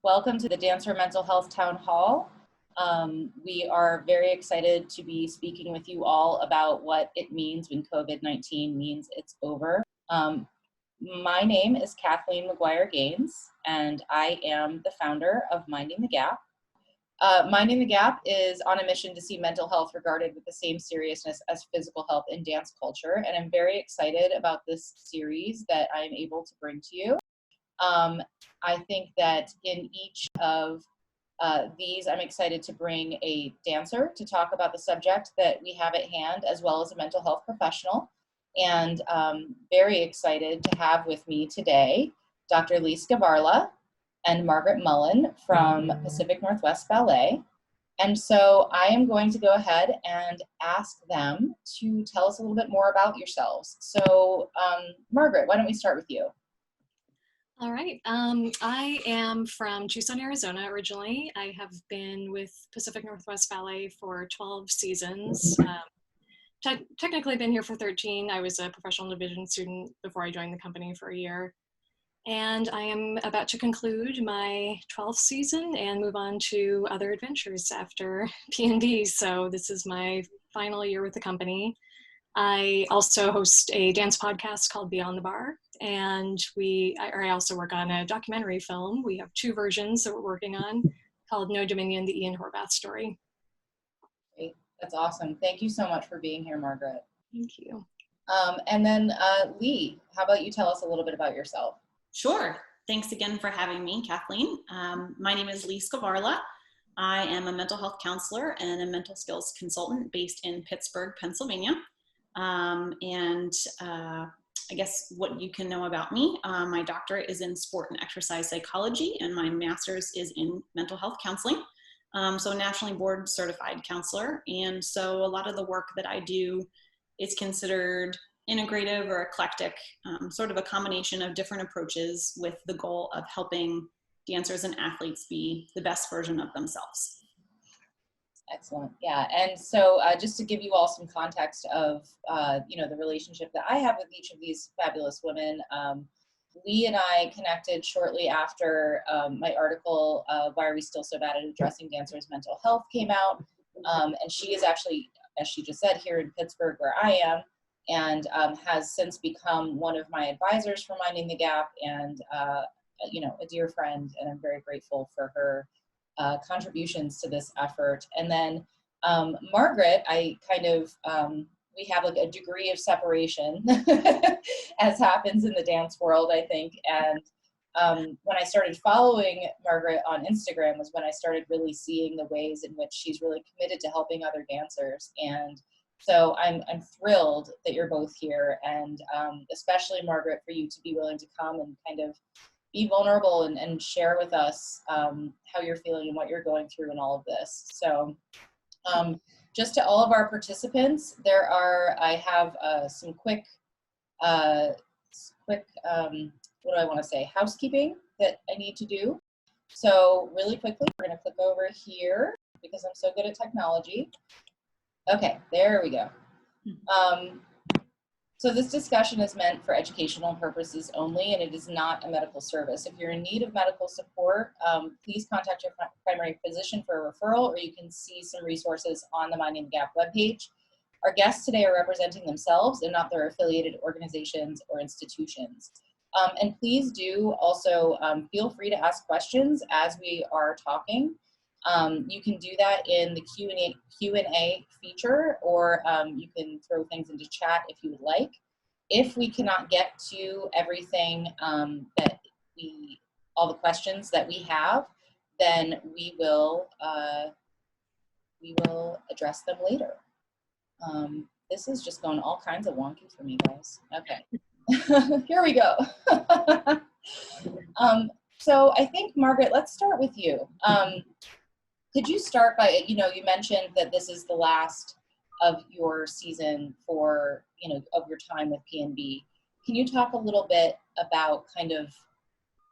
Welcome to the Dancer Mental Health Town Hall. We are very excited to be speaking with you all about what it means when COVID-19 means it's over. My name is Kathleen McGuire Gaines, and I am the founder of Minding the Gap. Minding the Gap is on a mission to see mental health regarded with the same seriousness as physical health in dance culture, and I'm very excited about this series that I am able to bring to you. I think that in each of these, I'm excited to bring a dancer to talk about the subject that we have at hand, as well as a mental health professional. And very excited to have with me today Dr. Leigh Skvarla and Margaret Mullin from Pacific Northwest Ballet. And so I am going to go ahead and ask them to tell us a little bit more about yourselves. So Margaret, why don't we start with you? All right. I am from Tucson, Arizona originally. I have been with Pacific Northwest Ballet for 12 seasons. Technically been here for 13. I was a professional division student before I joined the company for a year. And I am about to conclude my 12th season and move on to other adventures after P&B. So this is my final year with the company. I also host a dance podcast called Beyond the Bar, and I also work on a documentary film. We have 2 versions that we're working on called No Dominion, the Ian Horvath story. Great, that's awesome. Thank you so much for being here, Margaret. Thank you. And then Leigh, how about you tell us a little bit about yourself? Sure. Thanks again for having me, Kathleen. My name is Leigh Skvarla. I am a mental health counselor and a mental skills consultant based in Pittsburgh, Pennsylvania. I guess what you can know about me, my doctorate is in sport and exercise psychology, and my master's is in mental health counseling. So a nationally board certified counselor. And so a lot of the work that I do is considered integrative or eclectic, sort of a combination of different approaches with the goal of helping dancers and athletes be the best version of themselves. Excellent. Yeah. And so just to give you all some context of, the relationship that I have with each of these fabulous women, Leigh and I connected shortly after my article, Why Are We Still So Bad at Addressing Dancers' Mental Health came out. And she is actually, as she just said, here in Pittsburgh where I am, and has since become one of my advisors for Minding the Gap and, a dear friend. And I'm very grateful for her contributions to this effort. And then Margaret, I kind of, we have like a degree of separation as happens in the dance world, I think. And when I started following Margaret on Instagram was when I started really seeing the ways in which she's really committed to helping other dancers. And so I'm thrilled that you're both here, and especially Margaret, for you to be willing to come and kind of be vulnerable and share with us how you're feeling and what you're going through in all of this. So just to all of our participants, I have some quick, what do I want to say, housekeeping that I need to do. So really quickly, we're going to click over here because I'm so good at technology. Okay, there we go. So this discussion is meant for educational purposes only, and it is not a medical service. If you're in need of medical support, please contact your primary physician for a referral, or you can see some resources on the Minding the Gap webpage. Our guests today are representing themselves and not their affiliated organizations or institutions. And please do also feel free to ask questions as we are talking. You can do that in the Q&A feature, or you can throw things into chat if you would like. If we cannot get to everything all the questions that we have, then we will address them later. This is just going all kinds of wonky for me, guys. Okay, here we go. So I think, Margaret, let's start with you. Could you start by, you mentioned that this is the last of your season for, of your time with P&B. Can you talk a little bit about kind of,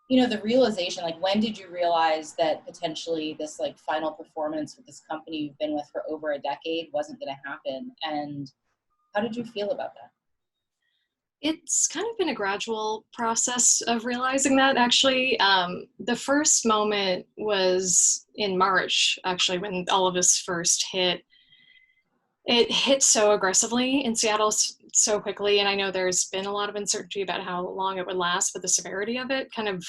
the realization, like when did you realize that potentially this like final performance with this company you've been with for over a decade wasn't going to happen? And how did you feel about that? It's kind of been a gradual process of realizing that, actually. The first moment was in March, actually, when all of this first hit. It hit so aggressively in Seattle so quickly, and I know there's been a lot of uncertainty about how long it would last, but the severity of it kind of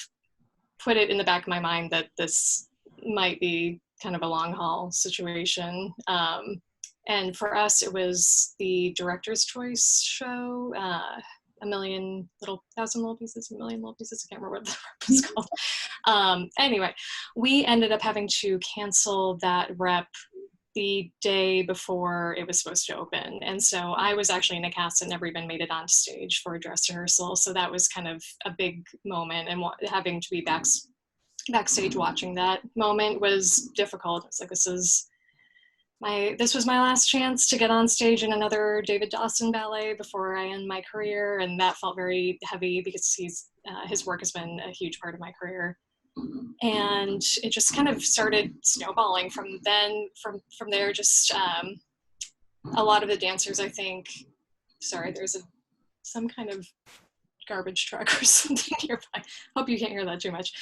put it in the back of my mind that this might be kind of a long haul situation. And for us, it was the Director's Choice show, A Million Thousand Little Pieces, A Million Little Pieces, I can't remember what the rep was called. Anyway, we ended up having to cancel that rep the day before it was supposed to open. And so I was actually in a cast that never even made it on stage for a dress rehearsal. So that was kind of a big moment, and having to be backstage watching that moment was difficult. It's like, this was my last chance to get on stage in another David Dawson ballet before I end my career. And that felt very heavy because his work has been a huge part of my career. And it just kind of started snowballing from there. Just a lot of the dancers, I think, sorry, there's some kind of garbage truck or something nearby. Hope you can't hear that too much.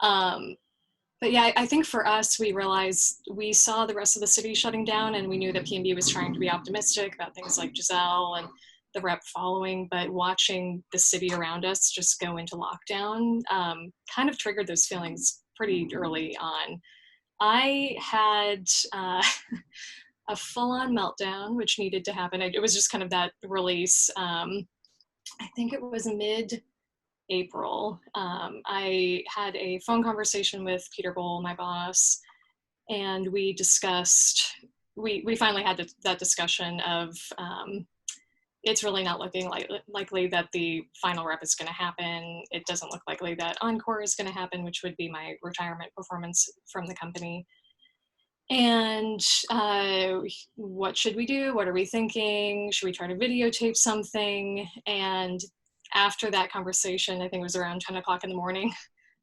But yeah, I think for us, we realized we saw the rest of the city shutting down, and we knew that PNB was trying to be optimistic about things like Giselle and the rep following, but watching the city around us just go into lockdown kind of triggered those feelings pretty early on. I had a full-on meltdown, which needed to happen. It was just kind of that release. I think it was mid-April. I had a phone conversation with Peter Bowl, my boss, and we discussed, we finally had that discussion of, it's really not looking likely that the final rep is going to happen. It doesn't look likely that Encore is going to happen, which would be my retirement performance from the company. And what should we do? What are we thinking? Should we try to videotape something? And after that conversation, I think it was around 10 o'clock in the morning,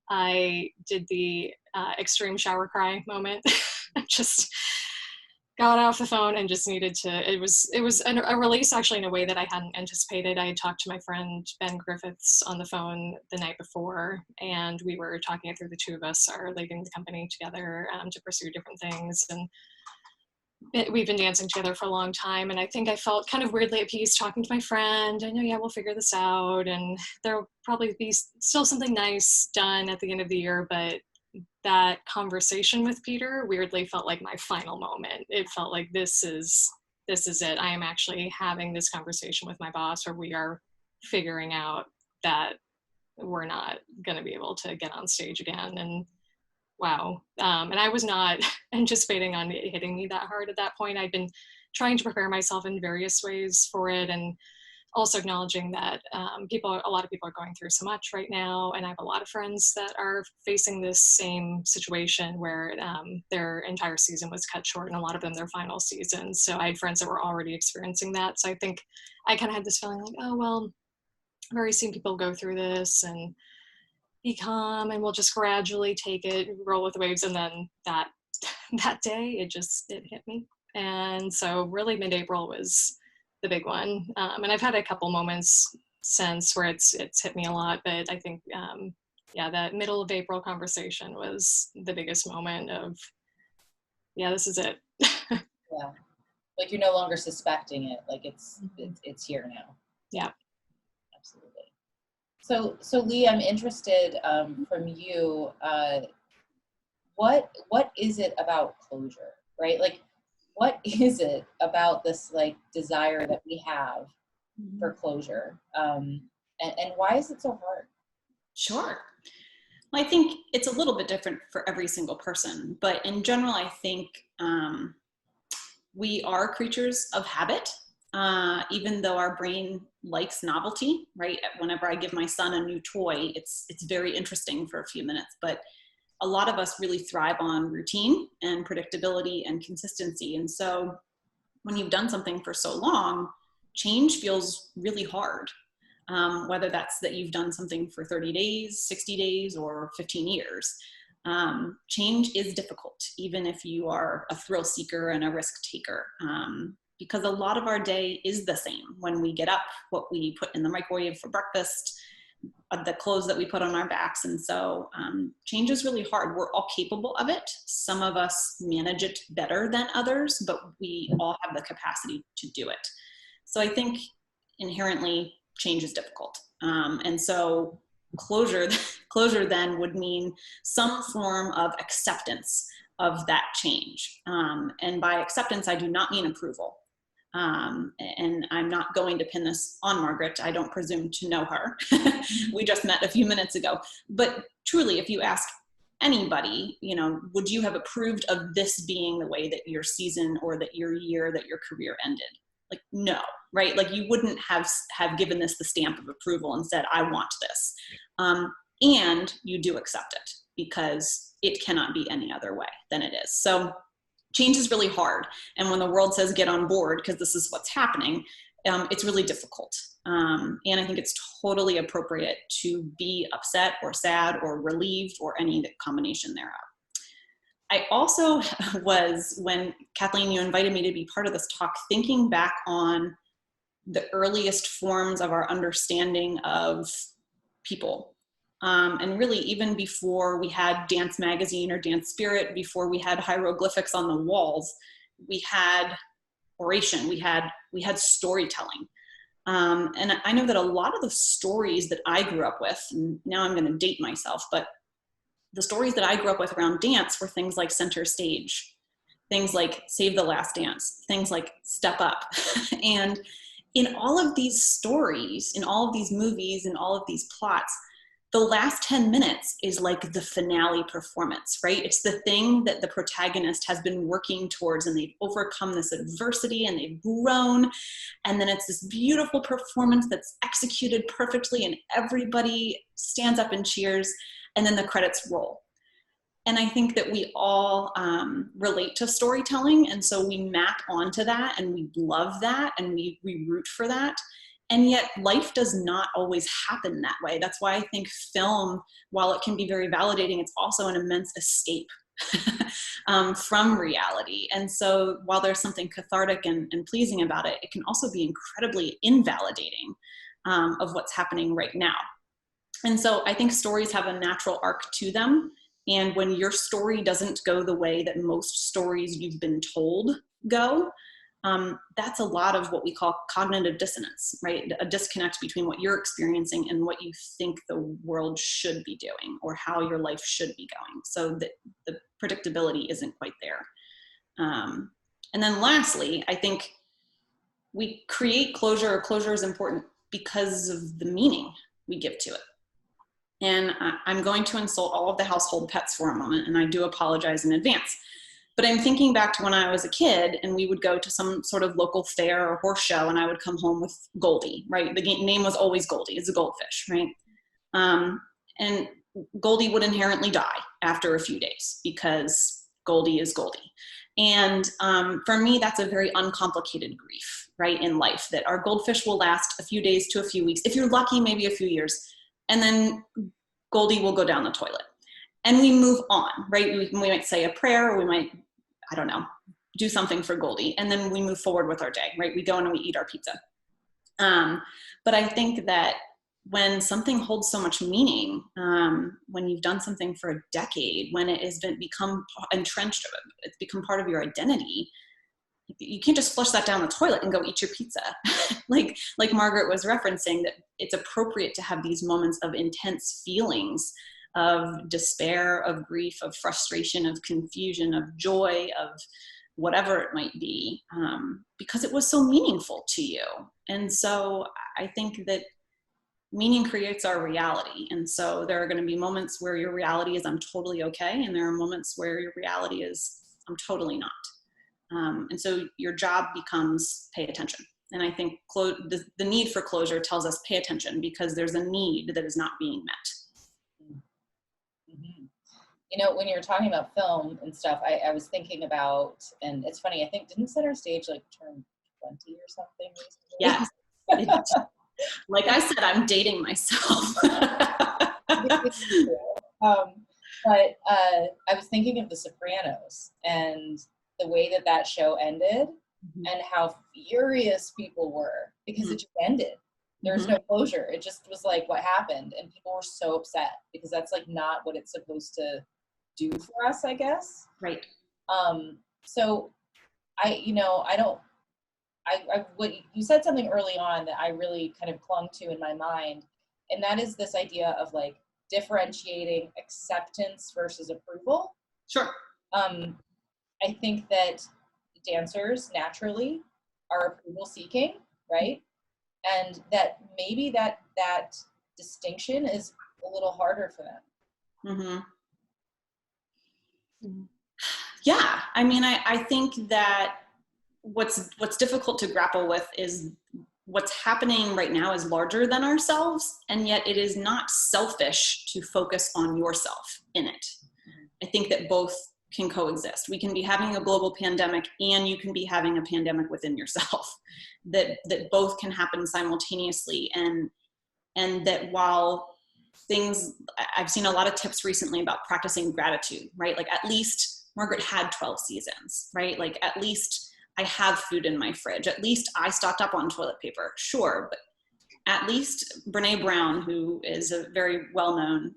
I did the extreme shower cry moment. Just got off the phone and just needed to, it was a release actually in a way that I hadn't anticipated. I had talked to my friend Ben Griffiths on the phone the night before, and we were talking it through. The two of us are leaving the company together to pursue different things. And we've been dancing together for a long time. And I think I felt kind of weirdly at peace talking to my friend. I know, yeah, we'll figure this out. And there'll probably be still something nice done at the end of the year, but that conversation with Peter weirdly felt like my final moment. It felt like this is it. I am actually having this conversation with my boss, or we are figuring out that we're not going to be able to get on stage again. And wow. And I was not anticipating on it hitting me that hard at that point. I'd been trying to prepare myself in various ways for it, and also acknowledging that a lot of people are going through so much right now. And I have a lot of friends that are facing this same situation where their entire season was cut short, and a lot of them their final season. So I had friends that were already experiencing that. So I think I kind of had this feeling like, oh, well, I've already seen people go through this, and be calm, and we'll just gradually take it, roll with the waves. And then that day, it hit me. And so really mid-April was the big one. And I've had a couple moments since where it's hit me a lot, but I think, that middle of April conversation was the biggest moment of, yeah, this is it. Yeah. Like you're no longer suspecting it. Like it's here now. Yeah. Absolutely. So Leigh, I'm interested from you, what is it about closure, right? Like, what is it about this like desire that we have for closure? And why is it so hard? Sure. Well, I think it's a little bit different for every single person, but in general, I think we are creatures of habit, even though our brain likes novelty, right? Whenever I give my son a new toy, it's very interesting for a few minutes, but a lot of us really thrive on routine and predictability and consistency. And so when you've done something for so long, change feels really hard. Whether that's that you've done something for 30 days, 60 days, or 15 years. Change is difficult, even if you are a thrill seeker and a risk taker. because a lot of our day is the same. When we get up, what we put in the microwave for breakfast, the clothes that we put on our backs. And so change is really hard. We're all capable of it. Some of us manage it better than others, but we all have the capacity to do it. So I think inherently change is difficult. And so closure then would mean some form of acceptance of that change. And by acceptance, I do not mean approval. And I'm not going to pin this on Margaret. I don't presume to know her. We just met a few minutes ago. But truly, if you ask anybody, you know, would you have approved of this being the way that your season or that your year, that your career ended? Like, no, right? Like you wouldn't have given this the stamp of approval and said, I want this. And you do accept it because it cannot be any other way than it is. So change is really hard. And when the world says get on board, because this is what's happening, it's really difficult. And I think it's totally appropriate to be upset or sad or relieved or any combination thereof. I also was, when Kathleen, you invited me to be part of this talk, thinking back on the earliest forms of our understanding of people. And really, even before we had Dance Magazine or Dance Spirit, before we had hieroglyphics on the walls, we had oration, we had storytelling. And I know that a lot of the stories that I grew up with, and now I'm going to date myself, but the stories that I grew up with around dance were things like Center Stage, things like Save the Last Dance, things like Step Up. And in all of these stories, in all of these movies, in all of these plots, the last 10 minutes is like the finale performance, right? It's the thing that the protagonist has been working towards, and they've overcome this adversity and they've grown. And then it's this beautiful performance that's executed perfectly and everybody stands up and cheers, and then the credits roll. And I think that we all relate to storytelling. And so we map onto that and we love that and we root for that. And yet life does not always happen that way. That's why I think film, while it can be very validating, it's also an immense escape from reality. And so while there's something cathartic and pleasing about it, it can also be incredibly invalidating of what's happening right now. And so I think stories have a natural arc to them. And when your story doesn't go the way that most stories you've been told go, that's a lot of what we call cognitive dissonance, right? A disconnect between what you're experiencing and what you think the world should be doing or how your life should be going. So the predictability isn't quite there. And then lastly, I think we create closure, or closure is important because of the meaning we give to it. And I'm going to insult all of the household pets for a moment, and I do apologize in advance. But I'm thinking back to when I was a kid and we would go to some sort of local fair or horse show, and I would come home with Goldie, right? The name was always Goldie. It's a goldfish, right? And Goldie would inherently die after a few days because Goldie is Goldie. And for me, that's a very uncomplicated grief, right, in life, that our goldfish will last a few days to a few weeks. If you're lucky, maybe a few years. And then Goldie will go down the toilet. And we move on, right? We might say a prayer, or we might, I don't know, do something for Goldie. And then we move forward with our day, right? We go and we eat our pizza. But I think that when something holds so much meaning, when you've done something for a decade, when it has become entrenched, it's become part of your identity, you can't just flush that down the toilet and go eat your pizza. like Margaret was referencing, that it's appropriate to have these moments of intense feelings of despair, of grief, of frustration, of confusion, of joy, of whatever it might be, because it was so meaningful to you. And so I think that meaning creates our reality. And so there are going to be moments where your reality is, I'm totally okay. And there are moments where your reality is, I'm totally not. And so your job becomes pay attention. And I think the need for closure tells us pay attention, because there's a need that is not being met. Mm-hmm. You know, when you were talking about film and stuff, I was thinking about, and it's funny, I think, didn't Center Stage like turn 20 or something recently? Yes. Like I said, I'm dating myself. But I was thinking of The Sopranos and the way that show ended. and how furious people were because it just ended. There was no closure. It just was like, what happened? And people were so upset because that's like not what it's supposed to do for us, I guess. Right. So what you said something early on that I really kind of clung to in my mind, and that is this idea of like differentiating acceptance versus approval. Sure. I think that dancers naturally are approval seeking, right? And that maybe that distinction is a little harder for them. Yeah, I mean, I think that what's difficult to grapple with is what's happening right now is larger than ourselves, and yet it is not selfish to focus on yourself in it. I think that both can coexist. We can be having a global pandemic and you can be having a pandemic within yourself, that both can happen simultaneously. And that while I've seen a lot of tips recently about practicing gratitude, right? Like at least Margaret had 12 seasons, right? Like at least I have food in my fridge. At least I stocked up on toilet paper. Sure, but at least Brene Brown, who is a very well-known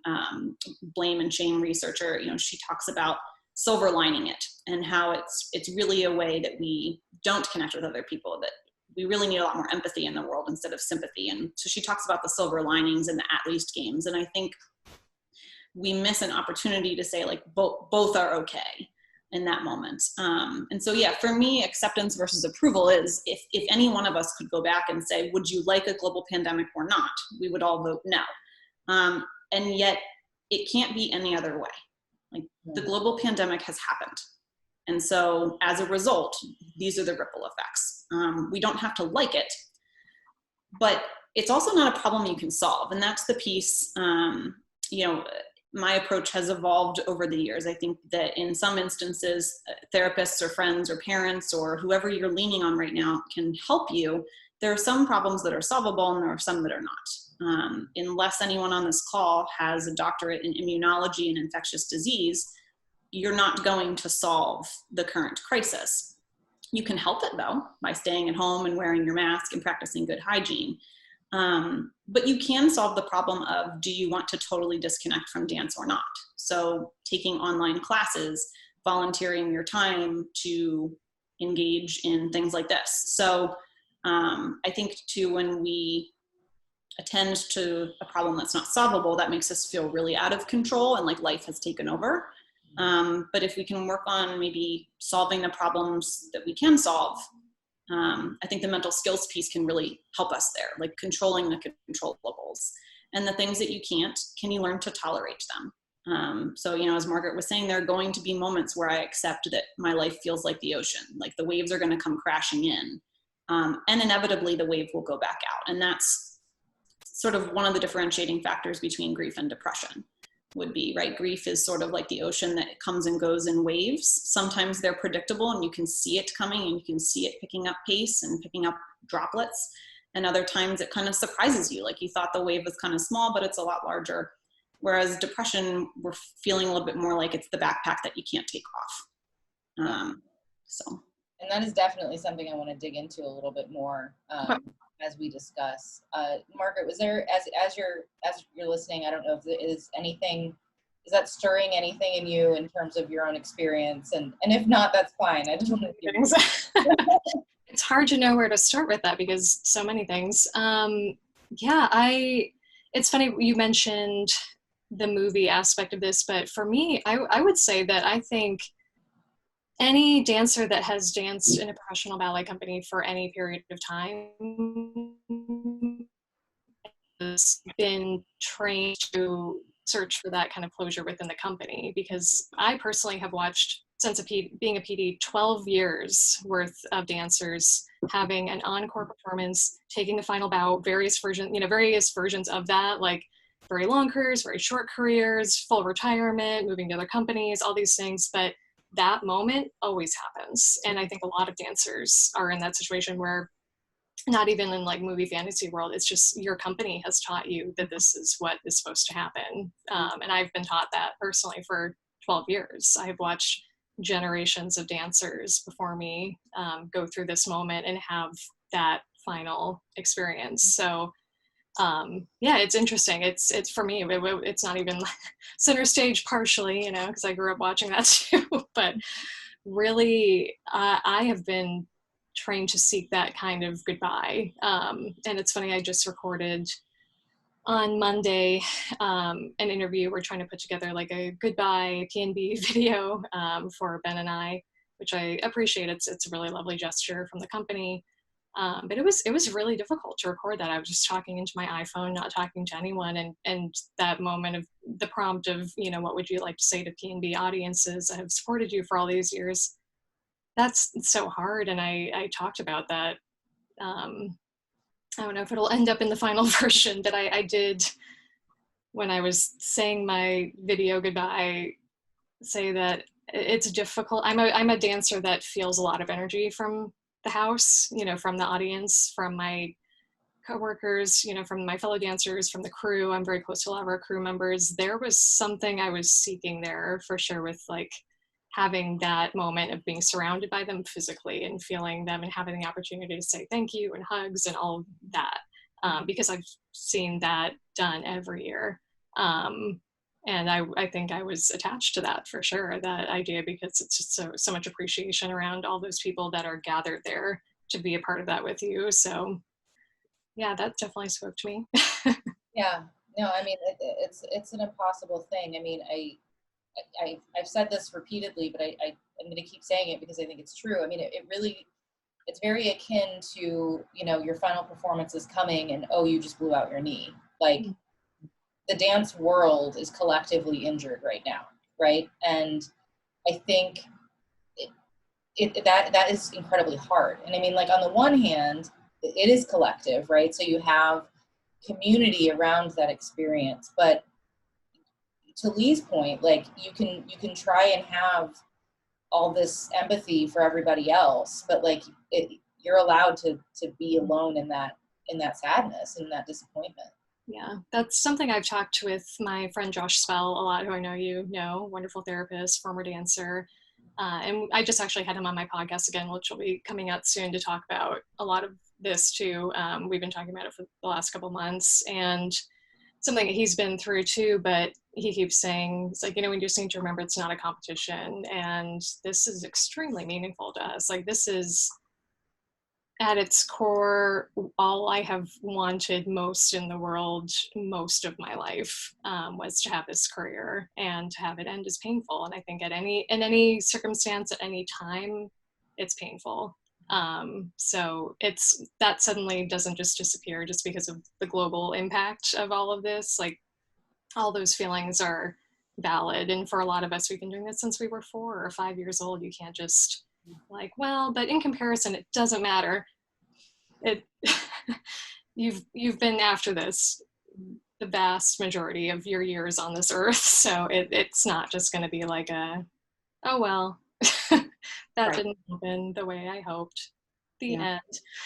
blame and shame researcher, she talks about silver lining it and how it's really a way that we don't connect with other people, that we really need a lot more empathy in the world instead of sympathy. And so she talks about the silver linings and the at least games. And I think we miss an opportunity to say like both are okay in that moment. And so, yeah, for me, acceptance versus approval is if any one of us could go back and say, would you like a global pandemic or not? We would all vote no. And yet it can't be any other way. Like the global pandemic has happened. And so as a result, these are the ripple effects. We don't have to like it, but it's also not a problem you can solve. And that's the piece, my approach has evolved over the years. I think that in some instances, therapists or friends or parents or whoever you're leaning on right now can help you. There are some problems that are solvable and there are some that are not. Unless anyone on this call has a doctorate in immunology and infectious disease, you're not going to solve the current crisis. You can help it though, by staying at home and wearing your mask and practicing good hygiene. But you can solve the problem of, do you want to totally disconnect from dance or not? So taking online classes, volunteering your time to engage in things like this. So I think too, when we attend to a problem that's not solvable, that makes us feel really out of control and like life has taken over. But if we can work on maybe solving the problems that we can solve, I think the mental skills piece can really help us there, like controlling the controllables. And the things that you can't, can you learn to tolerate them? So, as Margaret was saying, there are going to be moments where I accept that my life feels like the ocean, like the waves are going to come crashing in. And inevitably the wave will go back out. And that's sort of one of the differentiating factors between grief and depression would be, right? Grief is sort of like the ocean that comes and goes in waves. Sometimes they're predictable and you can see it coming and you can see it picking up pace and picking up droplets. And other times it kind of surprises you. Like you thought the wave was kind of small, but it's a lot larger. Whereas depression, we're feeling a little bit more like it's the backpack that you can't take off. And that is definitely something I want to dig into a little bit more as we discuss. Margaret, was there, as you're listening, I don't know if there is anything, is that stirring anything in you in terms of your own experience? And if not, that's fine. I just want to It's hard to know where to start with that because so many things. It's funny you mentioned the movie aspect of this, but for me, I would say that I think any dancer that has danced in a professional ballet company for any period of time has been trained to search for that kind of closure within the company, because I personally have watched, since being a PD, 12 years worth of dancers having an encore performance, taking a final bow, various versions of that, like very long careers, very short careers, full retirement, moving to other companies, all these things. But that moment always happens. And I think a lot of dancers are in that situation where, not even in like movie fantasy world, it's just your company has taught you that this is what is supposed to happen. And I've been taught that personally for 12 years. I have watched generations of dancers before me go through this moment and have that final experience. So yeah, it's interesting. It's for me, it's not even center stage partially, you know, because I grew up watching that too, but really I have been trained to seek that kind of goodbye. And it's funny, I just recorded on Monday an interview. We're trying to put together like a goodbye P&B video for Ben and I, which I appreciate. It's a really lovely gesture from the company. But it was really difficult to record that. I was just talking into my iPhone, not talking to anyone. And that moment of the prompt of, you know, what would you like to say to P&B audiences that have supported you for all these years? That's so hard. And I talked about that. I don't know if it'll end up in the final version, but I did, when I was saying my video goodbye, say that it's difficult. I'm a dancer that feels a lot of energy from the house, you know, from the audience, from my coworkers, you know, from my fellow dancers, from the crew. I'm very close to a lot of our crew members. There was something I was seeking there for sure, with like having that moment of being surrounded by them physically and feeling them and having the opportunity to say thank you and hugs and all of that, because I've seen that done every year. And I think I was attached to that for sure, that idea, because it's just so much appreciation around all those people that are gathered there to be a part of that with you. So yeah, that definitely spoke to me. Yeah, no, I mean, it's an impossible thing. I mean, I've said this repeatedly, but I'm going to keep saying it because I think it's true. I mean, it really, it's very akin to, you know, your final performance is coming and, oh, you just blew out your knee. Like, the dance world is collectively injured right now, right? And I think that is incredibly hard. And I mean, like, on the one hand, it is collective, right? So you have community around that experience, but to Leigh's point, like, you can try and have all this empathy for everybody else, but like you're allowed to be alone in that sadness and that disappointment. Yeah, that's something I've talked with my friend Josh Spell a lot, who I know you know, wonderful therapist, former dancer. And I just actually had him on my podcast again, which will be coming out soon, to talk about a lot of this too. We've been talking about it for the last couple months, and something that he's been through too, but he keeps saying, it's like, you know, we just need to remember it's not a competition, and this is extremely meaningful to us. Like, this is at its core all I have wanted most in the world most of my life, was to have this career, and to have it end is painful. And I think in any circumstance at any time, it's painful. So that suddenly doesn't just disappear just because of the global impact of all of this. Like, all those feelings are valid. And for a lot of us, we've been doing this since we were 4 or 5 years old. You can't just like, well, but in comparison, it doesn't matter. You've been after this the vast majority of your years on this earth. So it's not just going to be like oh, well, that right. Didn't happen the way I hoped. The end.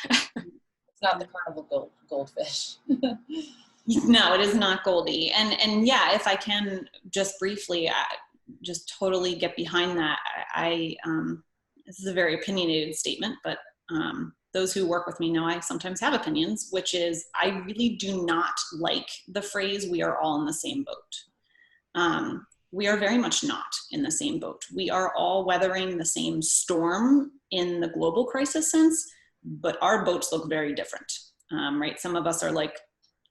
It's not the carnival goldfish. No, it is not Goldie. And yeah, if I can just briefly, just totally get behind that. This is a very opinionated statement, but those who work with me know I sometimes have opinions, which is I really do not like the phrase, we are all in the same boat. We are very much not in the same boat. We are all weathering the same storm in the global crisis sense, but our boats look very different, right? Some of us are like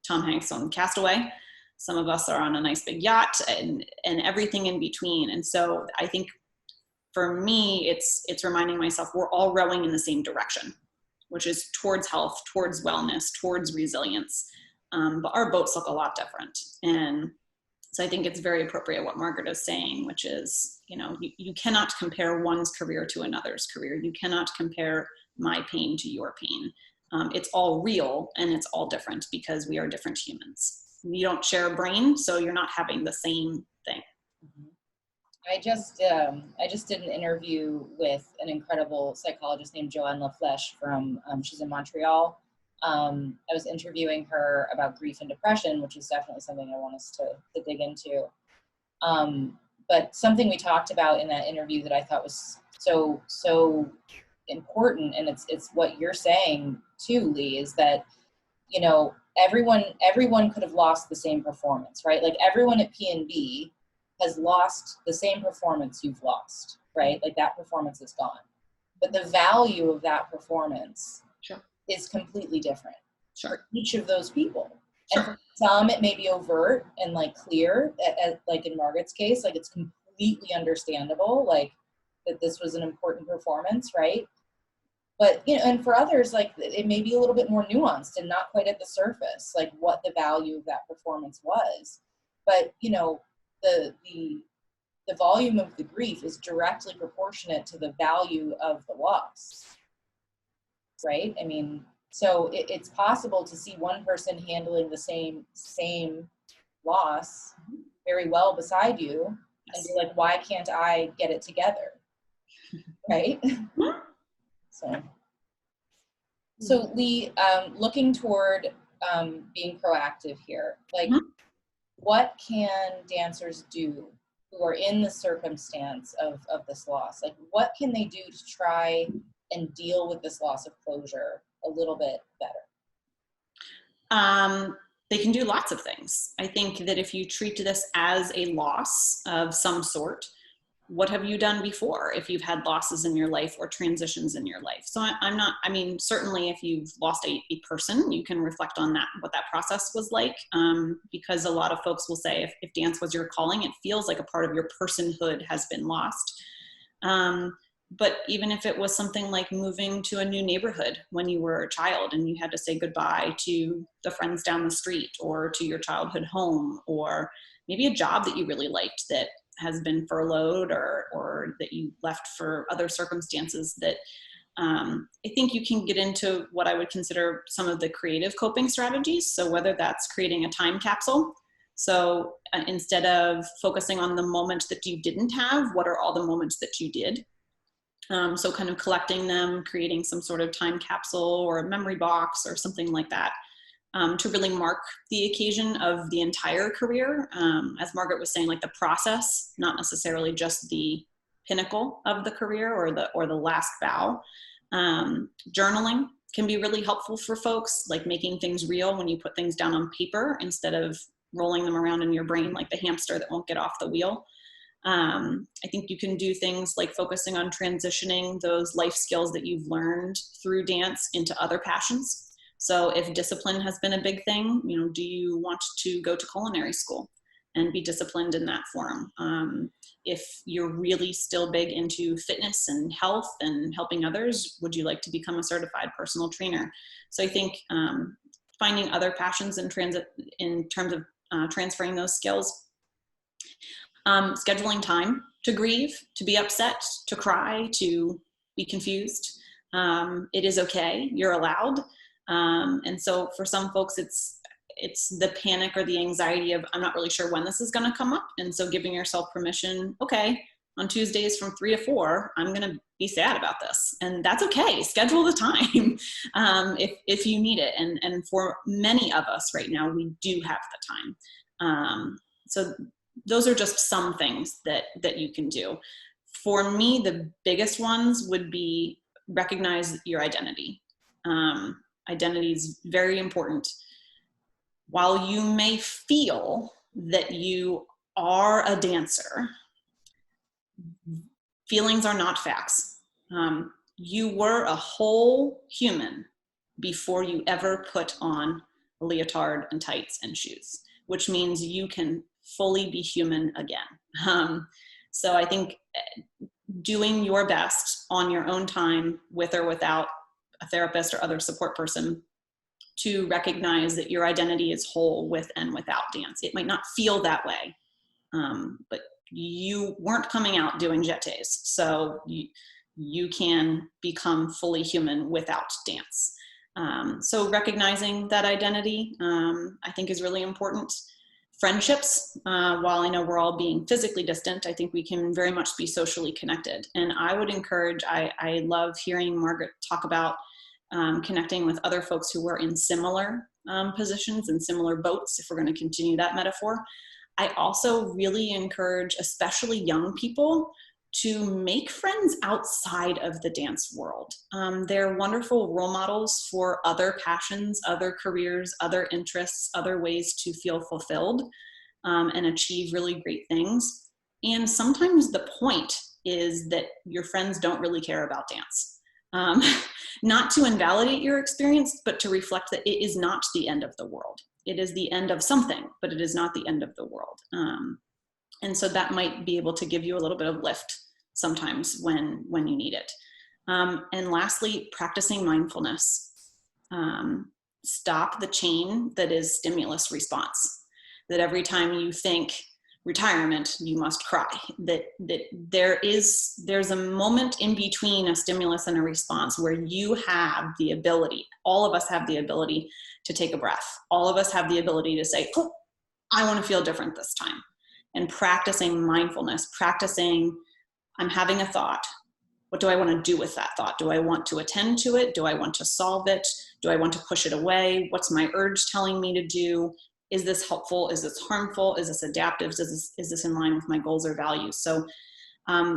Tom Hanks on Castaway. Some of us are on a nice big yacht, and everything in between. And so I think for me, it's reminding myself we're all rowing in the same direction, which is towards health, towards wellness, towards resilience. But our boats look a lot different. And so I think it's very appropriate what Margaret is saying, which is, you know, you cannot compare one's career to another's career. You cannot compare my pain to your pain. It's all real and it's all different because we are different humans. You don't share a brain, so you're not having the same thing. Mm-hmm. I just did an interview with an incredible psychologist named Joanne LaFlèche from, she's in Montreal. I was interviewing her about grief and depression, which is definitely something I want us to dig into. But something we talked about in that interview that I thought was so important, and it's what you're saying too, Leigh, is that, you know, everyone could have lost the same performance, right? Like everyone at P&B has lost the same performance you've lost, right? Like that performance is gone. But the value of that performance is completely different for each of those people. And for some, it may be overt and like clear, like in Margaret's case, like it's completely understandable, like that this was an important performance, right? But, you know, and for others, like it may be a little bit more nuanced and not quite at the surface, like what the value of that performance was. But, you know, the volume of the grief is directly proportionate to the value of the loss, right? I mean, so it's possible to see one person handling the same loss very well beside you and be like, why can't I get it together, right? So Leigh, looking toward being proactive here, like what can dancers do who are in the circumstance of this loss? Like what can they do to try and deal with this loss of closure a little bit better? They can do lots of things. I think that if you treat this as a loss of some sort, what have you done before if you've had losses in your life or transitions in your life? So I mean, certainly if you've lost a person, you can reflect on that, what that process was like, because a lot of folks will say if dance was your calling, it feels like a part of your personhood has been lost. But even if it was something like moving to a new neighborhood when you were a child and you had to say goodbye to the friends down the street or to your childhood home, or maybe a job that you really liked that has been furloughed or that you left for other circumstances, that I think you can get into what I would consider some of the creative coping strategies. So whether that's creating a time capsule. So instead of focusing on the moment that you didn't have, what are all the moments that you did? So kind of collecting them, creating some sort of time capsule or a memory box or something like that, to really mark the occasion of the entire career. As Margaret was saying, like the process, not necessarily just the pinnacle of the career or the last bow. Journaling can be really helpful for folks, like making things real when you put things down on paper instead of rolling them around in your brain like the hamster that won't get off the wheel. I think you can do things like focusing on transitioning those life skills that you've learned through dance into other passions. So if discipline has been a big thing, you know, do you want to go to culinary school and be disciplined in that form? If you're really still big into fitness and health and helping others, would you like to become a certified personal trainer? So I think finding other passions in terms of transferring those skills. Scheduling time to grieve, to be upset, to cry, to be confused. It is okay, you're allowed. And so for some folks, it's the panic or the anxiety of, I'm not really sure when this is gonna come up. And so giving yourself permission, okay, on Tuesdays from 3 to 4, I'm gonna be sad about this. And that's okay, schedule the time if you need it. And for many of us right now, we do have the time. So those are just some things that you can do. For me, the biggest ones would be recognize your identity. Identity is very important. While you may feel that you are a dancer, feelings are not facts. You were a whole human before you ever put on a leotard and tights and shoes, which means you can fully be human again. So I think doing your best on your own time, with or without a therapist or other support person, to recognize that your identity is whole with and without dance. It might not feel that way, but you weren't coming out doing jetés, so you can become fully human without dance. So recognizing that identity, I think, is really important. Friendships, while I know we're all being physically distant, I think we can very much be socially connected. And I would encourage, I love hearing Margaret talk about connecting with other folks who are in similar positions and similar boats, if we're going to continue that metaphor. I also really encourage, especially young people, to make friends outside of the dance world. They're wonderful role models for other passions, other careers, other interests, other ways to feel fulfilled and achieve really great things. And sometimes the point is that your friends don't really care about dance. Not to invalidate your experience, but to reflect that it is not the end of the world. It is the end of something, but it is not the end of the world. And so that might be able to give you a little bit of lift sometimes when you need it. And lastly, practicing mindfulness. Stop the chain that is stimulus response. That every time you think retirement, you must cry. That there's a moment in between a stimulus and a response where you have the ability, all of us have the ability to take a breath. All of us have the ability to say, oh, I want to feel different this time. And practicing mindfulness, practicing, I'm having a thought. What do I want to do with that thought? Do I want to attend to it? Do I want to solve it? Do I want to push it away? What's my urge telling me to do? Is this helpful? Is this harmful? Is this adaptive? Is this in line with my goals or values? So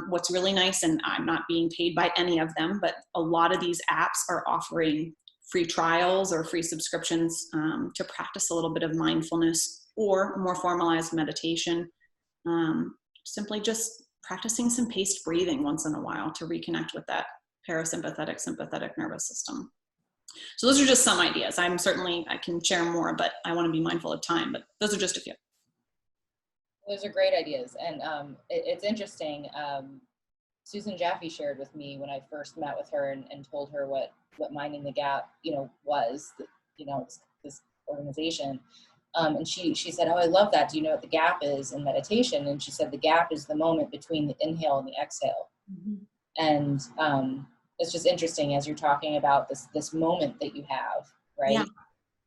what's really nice, and I'm not being paid by any of them, but a lot of these apps are offering free trials or free subscriptions to practice a little bit of mindfulness or more formalized meditation. Simply just practicing some paced breathing once in a while to reconnect with that parasympathetic, sympathetic nervous system. So those are just some ideas. I can share more, but I want to be mindful of time, but those are just a few. Those are great ideas. And it's interesting. Susan Jaffe shared with me when I first met with her and told her what Minding the Gap, was, this organization. And she said, oh, I love that. Do you know what the gap is in meditation? And she said, the gap is the moment between the inhale and the exhale. Mm-hmm. And it's just interesting as you're talking about this moment that you have, right? Yeah.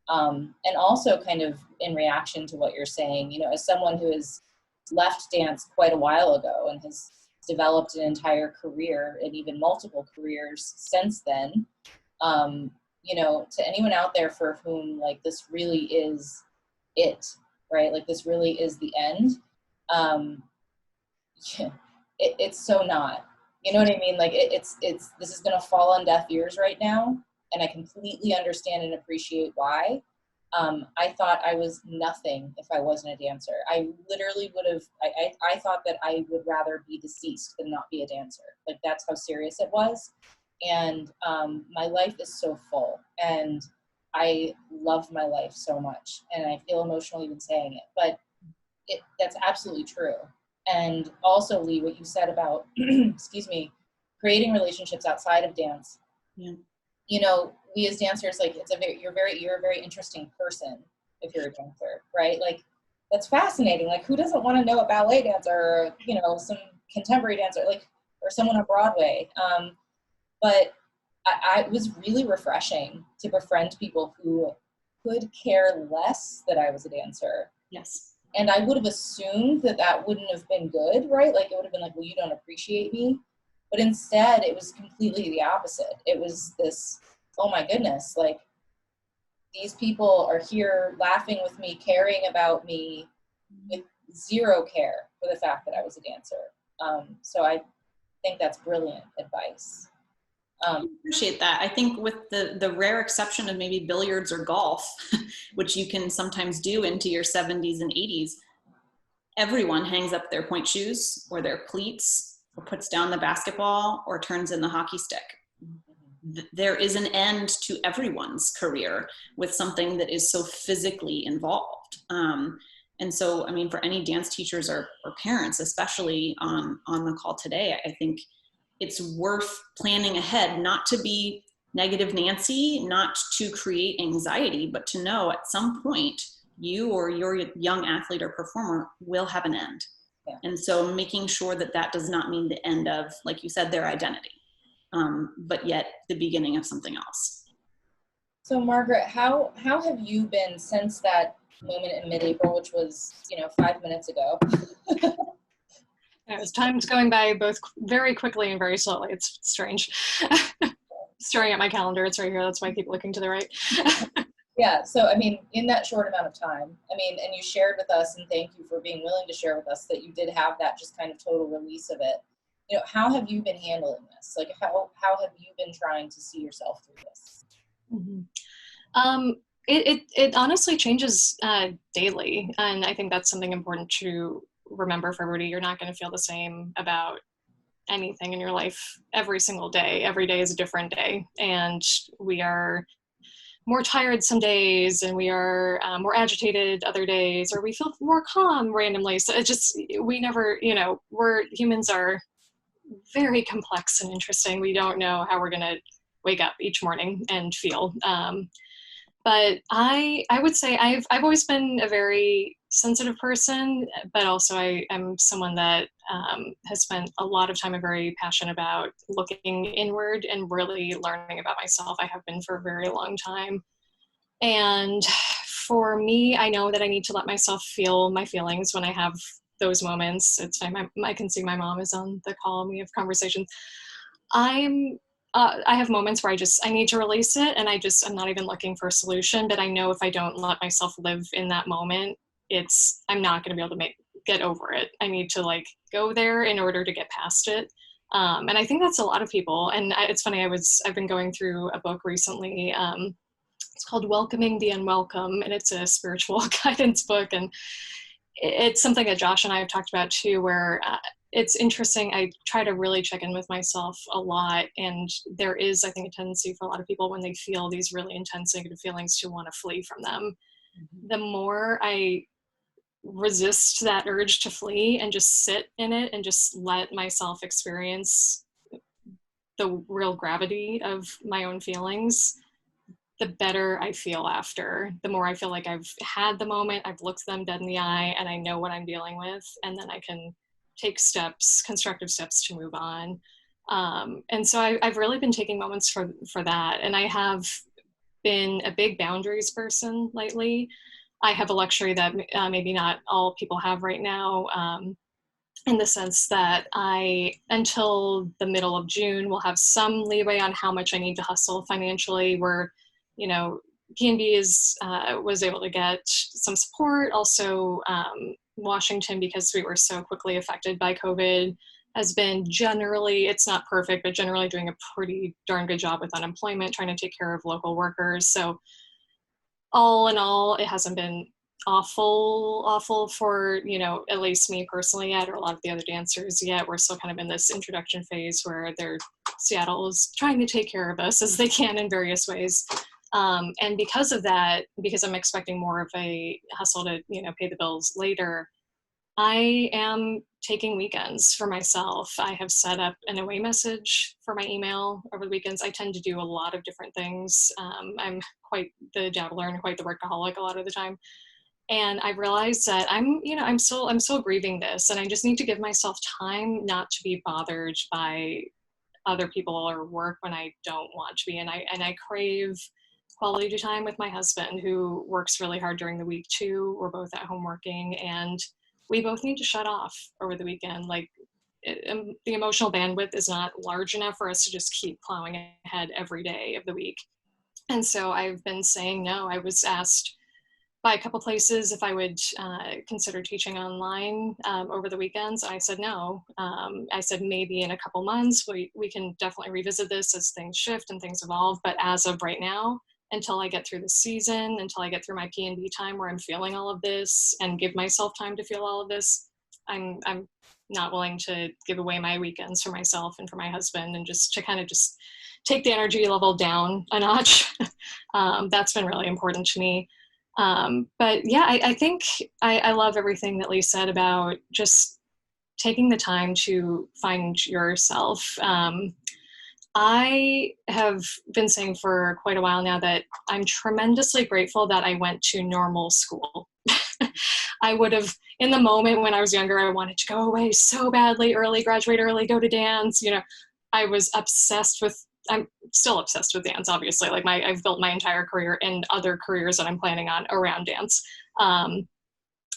And also kind of in reaction to what you're saying, as someone who has left dance quite a while ago and has developed an entire career and even multiple careers since then, to anyone out there for whom like this really is it, right? Like this really is the end. It's so not. You know what I mean? Like this is going to fall on deaf ears right now, and I completely understand and appreciate why. I thought I was nothing if I wasn't a dancer. I literally would have. I thought that I would rather be deceased than not be a dancer. Like that's how serious it was. And my life is so full, and I love my life so much, and I feel emotional even saying it. But that's absolutely true. And also, Leigh, what you said about, excuse me, creating relationships outside of dance. Yeah. We as dancers, like you're a very interesting person if you're a dancer, right? Like that's fascinating. Like who doesn't want to know a ballet dancer or, some contemporary dancer, or someone on Broadway? But it was really refreshing to befriend people who could care less that I was a dancer. Yes. And I would have assumed that wouldn't have been good, right? Like it would have been like, well, you don't appreciate me. But instead, it was completely the opposite. It was this, oh my goodness, like these people are here laughing with me, caring about me with zero care for the fact that I was a dancer. So I think that's brilliant advice. I appreciate that. I think with the rare exception of maybe billiards or golf, which you can sometimes do into your 70s and 80s, everyone hangs up their point shoes or their cleats or puts down the basketball or turns in the hockey stick. There is an end to everyone's career with something that is so physically involved. And so, I mean, for any dance teachers or parents, especially on the call today, I think it's worth planning ahead, not to be negative Nancy, not to create anxiety, but to know at some point you or your young athlete or performer will have an end. Yeah. And so making sure that does not mean the end of, like you said, their identity, but yet the beginning of something else. So Margaret, how have you been since that moment in mid-April, which was, 5 minutes ago? Time's going by both very quickly and very slowly. It's strange. Staring at my calendar, it's right here. That's why I keep looking to the right. Yeah, so I mean, in that short amount of time, I mean, and you shared with us, and thank you for being willing to share with us that you did have that just kind of total release of it. You know, how have you been handling this? Like, how have you been trying to see yourself through this? Mm-hmm. It honestly changes daily, and I think that's something important to remember for everybody. You're not going to feel the same about anything in your life every single day. Every day is a different day, and we are more tired some days, and we are more agitated other days, or we feel more calm randomly. So it just, we never, you know, humans are very complex and interesting. We don't know how we're going to wake up each morning and feel. But I would say I've always been a very sensitive person, but also I'm someone that has spent a lot of time and very passionate about looking inward and really learning about myself. I have been for a very long time. And for me, I know that I need to let myself feel my feelings when I have those moments. It's fine. I can see my mom is on the call and we have conversations. I have moments where I need to release it, and I'm not even looking for a solution, but I know if I don't let myself live in that moment, I'm not going to be able to get over it. I need to like go there in order to get past it. And I think that's a lot of people. And it's funny, I've been going through a book recently. It's called Welcoming the Unwelcome, and it's a spiritual guidance book. And it's something that Josh and I have talked about too, where it's interesting. I try to really check in with myself a lot. And there is, I think, a tendency for a lot of people when they feel these really intense negative feelings to want to flee from them. Mm-hmm. The more I resist that urge to flee and just sit in it and just let myself experience the real gravity of my own feelings, the better I feel after. The more I feel like I've had the moment, I've looked them dead in the eye, and I know what I'm dealing with, and then I can take constructive steps to move on. And so I've really been taking moments for that. And I have been a big boundaries person lately. I have a luxury that maybe not all people have right now, in the sense that until the middle of June, will have some leeway on how much I need to hustle financially. Where, you know, P&B was able to get some support. Also, Washington, because we were so quickly affected by COVID, has been generally, it's not perfect, but generally doing a pretty darn good job with unemployment, trying to take care of local workers. So all in all, it hasn't been awful for, you know, at least me personally yet, or a lot of the other dancers yet. We're still kind of in this introduction phase where Seattle is trying to take care of us as they can in various ways. And because of that, because I'm expecting more of a hustle to, you know, pay the bills later, I am taking weekends for myself. I have set up an away message for my email over the weekends. I tend to do a lot of different things. I'm quite the dabbler and quite the workaholic a lot of the time. And I've realized that I'm still grieving this, and I just need to give myself time not to be bothered by other people or work when I don't want to be. And I crave quality time with my husband, who works really hard during the week too. We're both at home working, and we both need to shut off over the weekend. Like the emotional bandwidth is not large enough for us to just keep plowing ahead every day of the week. And so I've been saying no. I was asked by a couple places if I would consider teaching online over the weekends. I said no. I said maybe in a couple months we can definitely revisit this as things shift and things evolve. But as of right now, until I get through the season, until I get through my P&B time where I'm feeling all of this and give myself time to feel all of this, I'm not willing to give away my weekends for myself and for my husband, and just to kind of just take the energy level down a notch. That's been really important to me. But yeah, I think I love everything that Leigh said about just taking the time to find yourself. I have been saying for quite a while now that I'm tremendously grateful that I went to normal school. I would have, in the moment when I was younger, I wanted to go away so badly, early, graduate early, go to dance. You know, I was I'm still obsessed with dance, obviously. Like I've built my entire career and other careers that I'm planning on around dance.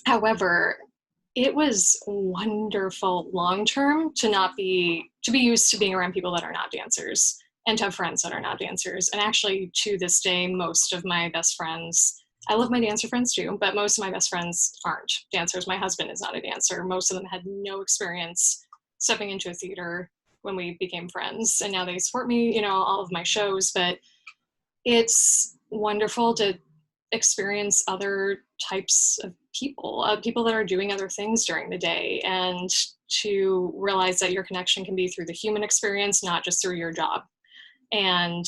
However, it was wonderful long-term to be used to being around people that are not dancers. and to have friends that are not dancers. And actually, to this day, most of my best friends, I love my dancer friends too, but most of my best friends aren't dancers. My husband is not a dancer. Most of them had no experience stepping into a theater when we became friends. And now they support me, all of my shows. But it's wonderful to experience other types of people that are doing other things during the day, and to realize that your connection can be through the human experience, not just through your job. And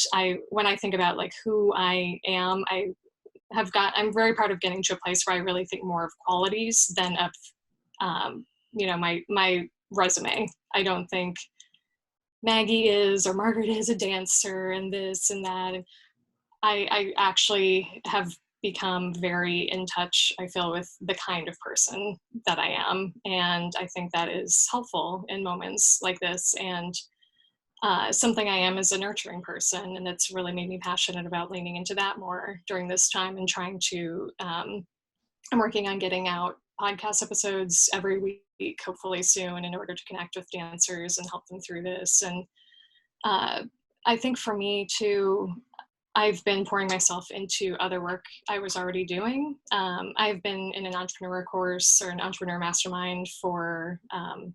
when I think about like who I am, I'm very proud of getting to a place where I really think more of qualities than of, my resume. I don't think Maggie is or Margaret is a dancer and this and that. And I actually have become very in touch, I feel, with the kind of person that I am. And I think that is helpful in moments like this. And something I am is a nurturing person. And it's really made me passionate about leaning into that more during this time, and trying to, I'm working on getting out podcast episodes every week, hopefully soon, in order to connect with dancers and help them through this. And I think for me too, I've been pouring myself into other work I was already doing. I've been in an entrepreneur course or an entrepreneur mastermind for 9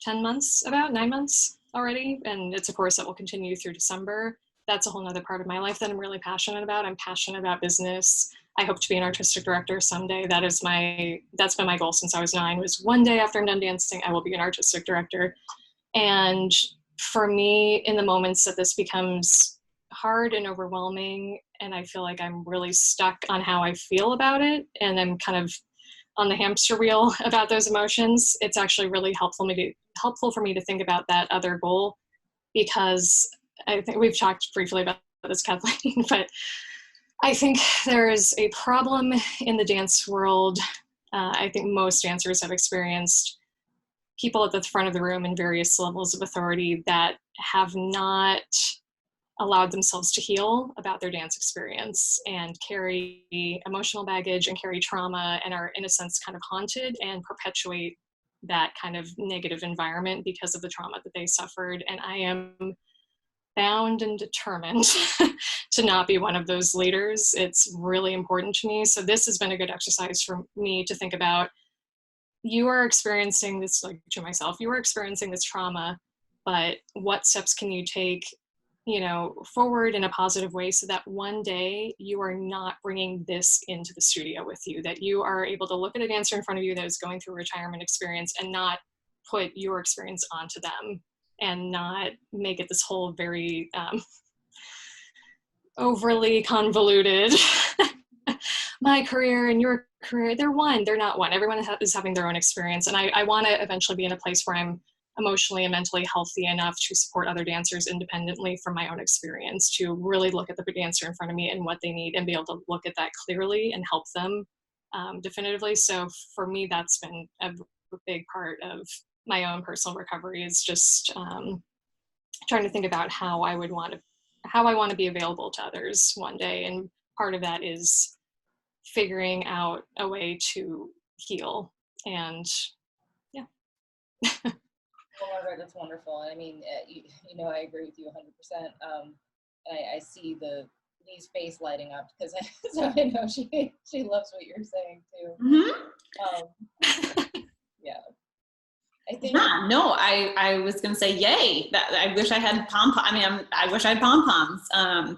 months already. And it's a course that will continue through December. That's a whole nother part of my life that I'm really passionate about. I'm passionate about business. I hope to be an artistic director someday. That's been my goal since I was 9, was one day after I'm done dancing, I will be an artistic director. And for me, in the moments that this becomes hard and overwhelming, and I feel like I'm really stuck on how I feel about it, and I'm kind of on the hamster wheel about those emotions, it's actually really helpful for me to think about that other goal, because I think we've talked briefly about this, Kathleen, but I think there is a problem in the dance world. I think most dancers have experienced people at the front of the room in various levels of authority that have not allowed themselves to heal about their dance experience, and carry emotional baggage and carry trauma, and are in a sense kind of haunted and perpetuate that kind of negative environment because of the trauma that they suffered. And I am bound and determined to not be one of those leaders. It's really important to me. So this has been a good exercise for me to think about. You are experiencing this, like to myself, you are experiencing this trauma, but what steps can you take forward in a positive way, so that one day you are not bringing this into the studio with you, that you are able to look at a dancer in front of you that is going through a retirement experience and not put your experience onto them, and not make it this whole very overly convoluted, my career and your career, they're not one. Everyone is having their own experience. And I want to eventually be in a place where I'm emotionally and mentally healthy enough to support other dancers independently from my own experience, to really look at the dancer in front of me and what they need, and be able to look at that clearly and help them definitively. So for me, that's been a big part of my own personal recovery, is just trying to think about how I want to be available to others one day. And part of that is figuring out a way to heal. And yeah. Well, Margaret, that's wonderful. And I mean, I agree with you 100%. I see Leigh's face lighting up, because so I know she loves what you're saying too. Mm-hmm. Yeah. I think. Yeah, no, I was gonna say, yay! That I wish I had I wish I had pom poms.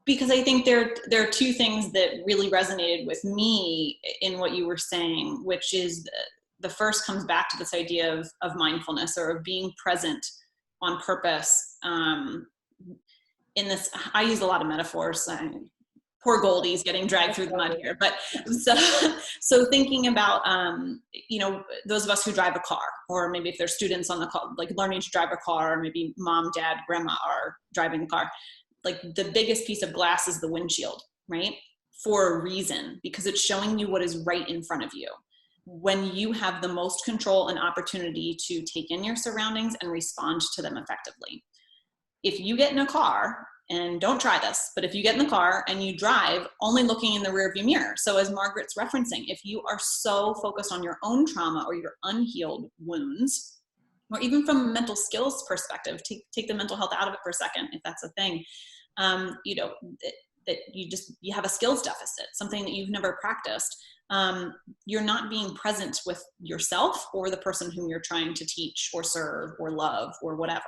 Because I think there are two things that really resonated with me in what you were saying, which is the first comes back to this idea of mindfulness, or of being present on purpose. In this, I use a lot of metaphors. Poor Goldie's getting dragged through the mud here. But so thinking about, those of us who drive a car, or maybe if there's students on the call, like learning to drive a car, or maybe mom, dad, grandma are driving the car. Like the biggest piece of glass is the windshield, right? For a reason, because it's showing you what is right in front of you. When you have the most control and opportunity to take in your surroundings and respond to them effectively. If you get in a car, and don't try this, but if you get in the car and you drive only looking in the rearview mirror, so as Margaret's referencing, if you are so focused on your own trauma or your unhealed wounds, or even from a mental skills perspective, take the mental health out of it for a second, if that's a thing, you know, that you have a skills deficit, something that you've never practiced. You're not being present with yourself or the person whom you're trying to teach or serve or love or whatever.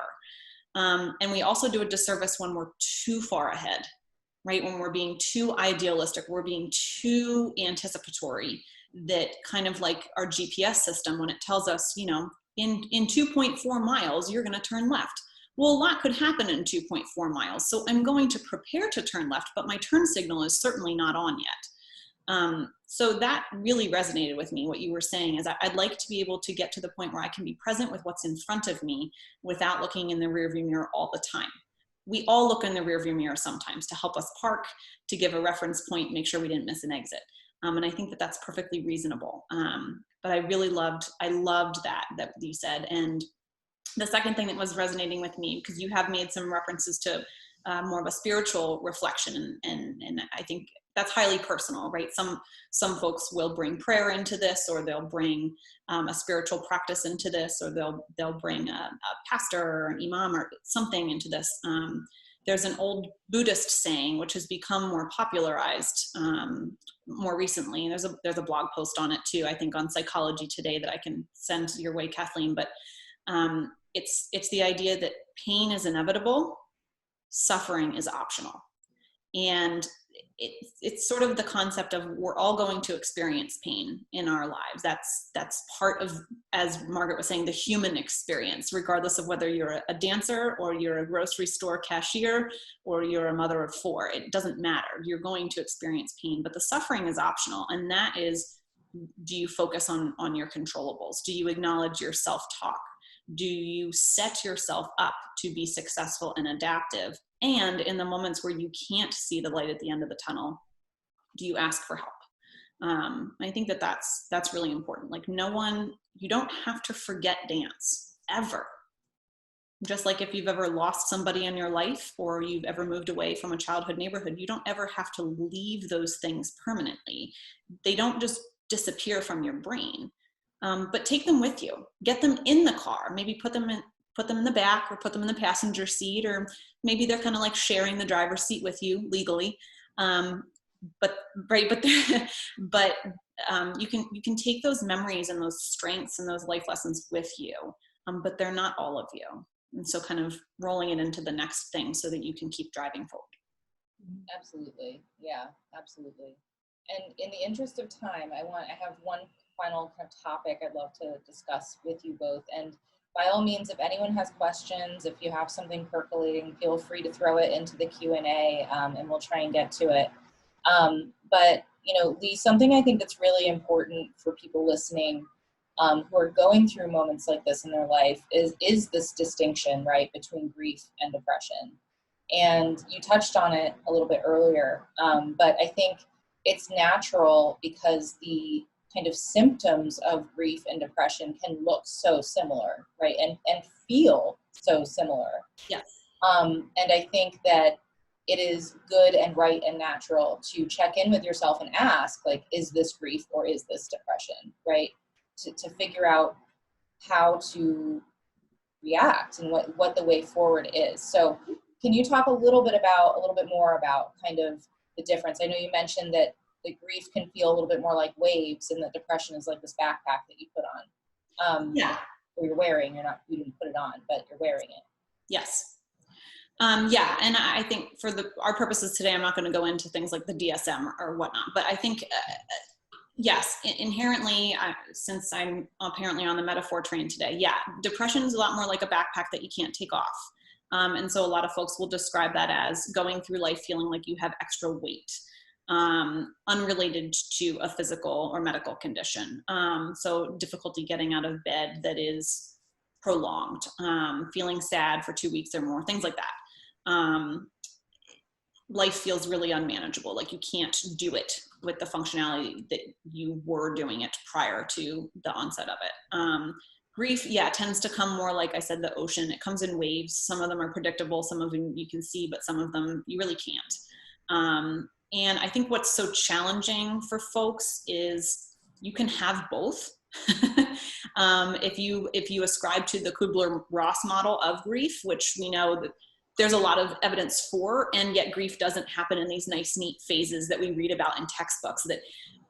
And we also do a disservice when we're too far ahead, right? When we're being too idealistic, we're being too anticipatory, that kind of like our GPS system, when it tells us, you know, in 2.4 miles, you're going to turn left. Well, a lot could happen in 2.4 miles. So I'm going to prepare to turn left, but my turn signal is certainly not on yet. So that really resonated with me. What you were saying is I'd like to be able to get to the point where I can be present with what's in front of me without looking in the rearview mirror all the time. We all look in the rearview mirror sometimes to help us park, to give a reference point, make sure we didn't miss an exit. And I think that that's perfectly reasonable. But I really loved that you said. And the second thing that was resonating with me, because you have made some references to more of a spiritual reflection, and I think that's highly personal, right? Some folks will bring prayer into this, or they'll bring a spiritual practice into this, or they'll bring a pastor or an imam or something into this. There's an old Buddhist saying, which has become more popularized more recently. There's a blog post on it too, I think on Psychology Today, that I can send your way, Kathleen. But it's the idea that pain is inevitable, suffering is optional. And it's sort of the concept of we're all going to experience pain in our lives. That's part of, as Margaret was saying, the human experience, regardless of whether you're a dancer or you're a grocery store cashier or you're a mother of 4. It doesn't matter. You're going to experience pain, but the suffering is optional. And that is, do you focus on your controllables? Do you acknowledge your self-talk? Do you set yourself up to be successful and adaptive? And in the moments where you can't see the light at the end of the tunnel, do you ask for help? I think that's really important. Like, you don't have to forget dance ever. Just like if you've ever lost somebody in your life, or you've ever moved away from a childhood neighborhood, you don't ever have to leave those things permanently. They don't just disappear from your brain. But take them with you. Get them in the car. Maybe put them in the back, or put them in the passenger seat, or maybe they're kind of like sharing the driver's seat with you legally. But you can take those memories and those strengths and those life lessons with you. But they're not all of you. And so kind of rolling it into the next thing so that you can keep driving forward. Absolutely. Yeah, absolutely. And in the interest of time, I have one final kind of topic I'd love to discuss with you both. And by all means, if anyone has questions, if you have something percolating, feel free to throw it into the Q&A, and we'll try and get to it. But, Leigh, something I think that's really important for people listening who are going through moments like this in their life is this distinction, right, between grief and depression. And you touched on it a little bit earlier, but I think it's natural because the kind of symptoms of grief and depression can look so similar, right? And feel so similar. Yes. And I think that it is good and right and natural to check in with yourself and ask, like, is this grief or is this depression, right? To figure out how to react and what the way forward is. So can you talk a little bit more about kind of the difference? I know you mentioned that the grief can feel a little bit more like waves, and the depression is like this backpack that you put on. Or you're wearing. You didn't put it on, but you're wearing it. Yes. Yeah, and I think for our purposes today, I'm not going to go into things like the DSM or whatnot, but I think, yes, inherently, since I'm apparently on the metaphor train today, yeah, depression is a lot more like a backpack that you can't take off. And so a lot of folks will describe that as going through life feeling like you have extra weight, unrelated to a physical or medical condition. So difficulty getting out of bed that is prolonged, feeling sad for 2 weeks or more, things like that. Life feels really unmanageable, like you can't do it with the functionality that you were doing it prior to the onset of it. Grief, yeah, tends to come more, like I said, the ocean. It comes in waves. Some of them are predictable, some of them you can see, but some of them you really can't. And I think what's so challenging for folks is you can have both. If you ascribe to the Kubler-Ross model of grief, which we know that there's a lot of evidence for, and yet grief doesn't happen in these nice, neat phases that we read about in textbooks.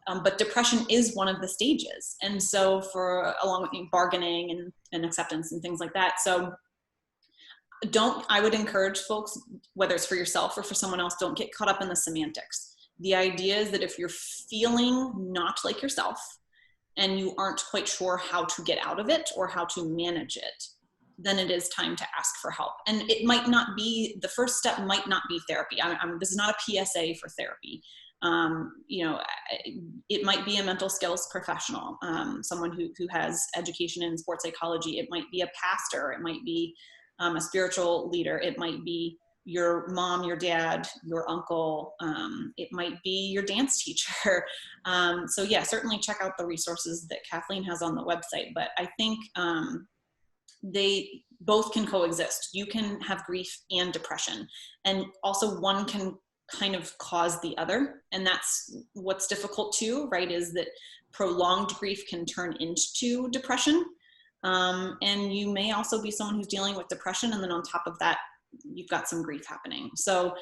But depression is one of the stages. And so along with bargaining and acceptance and things like that. So I would encourage folks, whether it's for yourself or for someone else, don't get caught up in the semantics. The idea is that if you're feeling not like yourself and you aren't quite sure how to get out of it or how to manage it, then it is time to ask for help. And it might not be, the first step might not be therapy. This is not a PSA for therapy. It might be a mental skills professional, someone who has education in sports psychology. It might be a pastor. It might be a spiritual leader. It might be your mom, your dad, your uncle. It might be your dance teacher. So yeah, certainly check out the resources that Kathleen has on the website. But I think they both can coexist. You can have grief and depression, and also one can kind of cause the other. And that's what's difficult too, right? Is that prolonged grief can turn into depression. And you may also be someone who's dealing with depression, and then on top of that, you've got some grief happening. So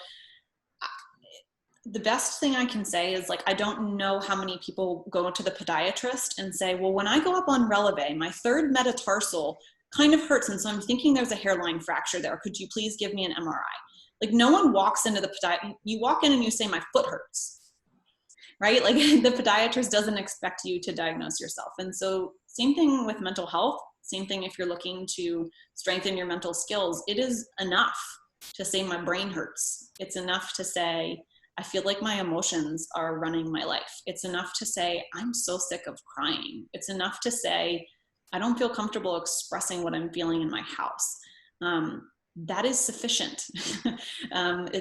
the best thing I can say is, like, I don't know how many people go to the podiatrist and say, well, when I go up on releve, my third metatarsal kind of hurts, and so I'm thinking there's a hairline fracture there. Could you please give me an MRI? Like, no one walks into the podiatrist. You walk in and you say, my foot hurts, right? Like, the podiatrist doesn't expect you to diagnose yourself. And so same thing with mental health. Same thing if you're looking to strengthen your mental skills. It is enough to say my brain hurts. It's enough to say I feel like my emotions are running my life. It's enough to say I'm so sick of crying. It's enough to say I don't feel comfortable expressing what I'm feeling in my house. That is sufficient.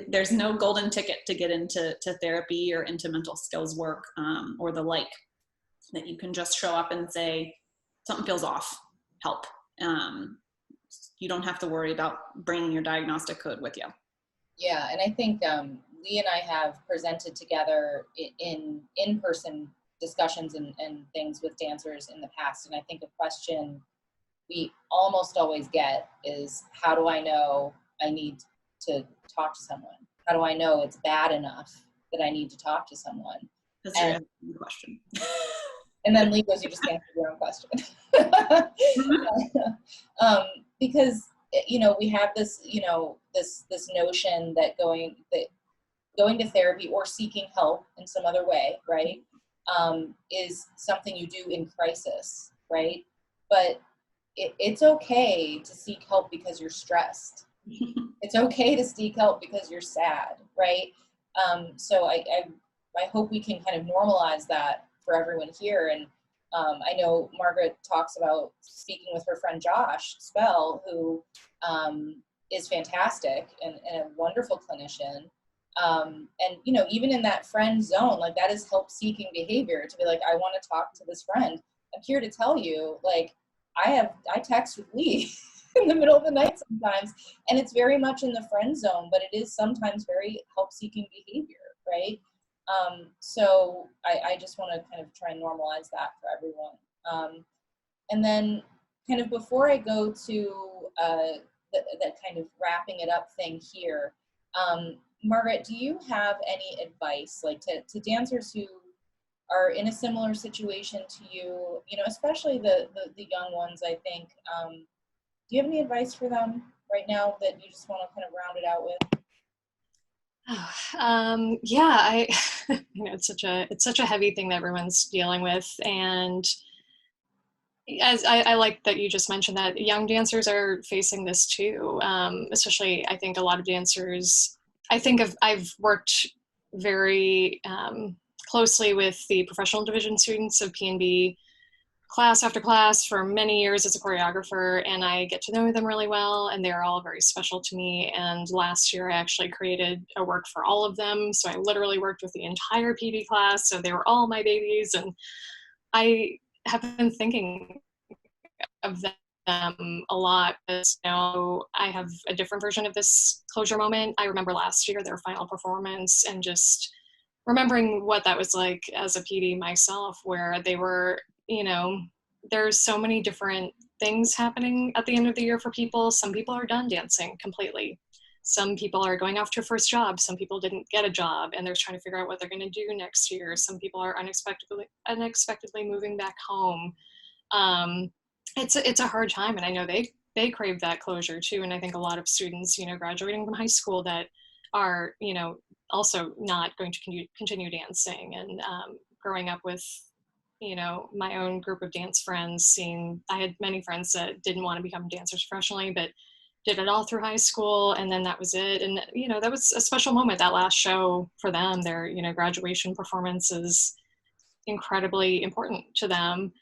There's no golden ticket to get into therapy or into mental skills work or the like, that you can just show up and say something feels off, help. You don't have to worry about bringing your diagnostic code with you. Yeah, and I think Leigh and I have presented together in in-person discussions and things with dancers in the past, and I think a question we almost always get is, how do I know I need to talk to someone? How do I know it's bad enough that I need to talk to someone? That's a good question. And then Leigh goes, you just answered your own question. Because, we have this, this notion that going to therapy or seeking help in some other way, right, is something you do in crisis, right? But it's okay to seek help because you're stressed. It's okay to seek help because you're sad, right? So I hope we can kind of normalize that for everyone here. And I know Margaret talks about speaking with her friend Josh Spell, who is fantastic and a wonderful clinician. And, even in that friend zone, like, that is help-seeking behavior, to be like, I want to talk to this friend. I'm here to tell you, like, I text with Leigh in the middle of the night sometimes, and it's very much in the friend zone, but it is sometimes very help-seeking behavior, right? So I just want to kind of try and normalize that for everyone. And then kind of before I go to the kind of wrapping it up thing here, Margaret, do you have any advice, like, to dancers who are in a similar situation to you, especially the young ones, I think, do you have any advice for them right now that you just want to kind of round it out with? Yeah, it's such a heavy thing that everyone's dealing with. And as I like that you just mentioned that young dancers are facing this too. Especially, I think a lot of dancers, I've worked very closely with the professional division students of P&B class after class for many years as a choreographer, and I get to know them really well, and they're all very special to me. And last year I actually created a work for all of them, so I literally worked with the entire PD class, so they were all my babies. And I have been thinking of them a lot, because now I have a different version of this closure moment. I remember last year their final performance, and just remembering what that was like as a PD myself, where they were, there's so many different things happening at the end of the year for people. Some people are done dancing completely. Some people are going off to a first job. Some people didn't get a job and they're trying to figure out what they're going to do next year. Some people are unexpectedly moving back home. It's a hard time, and I know they crave that closure too. And I think a lot of students, graduating from high school that are, also not going to continue dancing, and growing up with, my own group of dance friends, I had many friends that didn't want to become dancers professionally, but did it all through high school, and then that was it. And, that was a special moment, that last show for them. Their, graduation performance is incredibly important to them.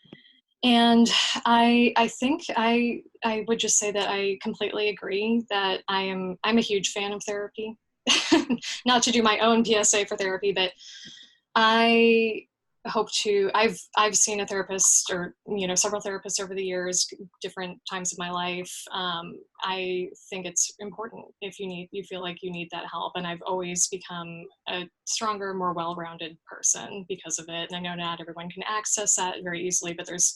And I think I would just say that I completely agree that I'm a huge fan of therapy. Not to do my own PSA for therapy, but I hope to, I've seen a therapist, or, several therapists over the years, different times of my life. I think it's important if you feel like you need that help. And I've always become a stronger, more well-rounded person because of it. And I know not everyone can access that very easily, but there's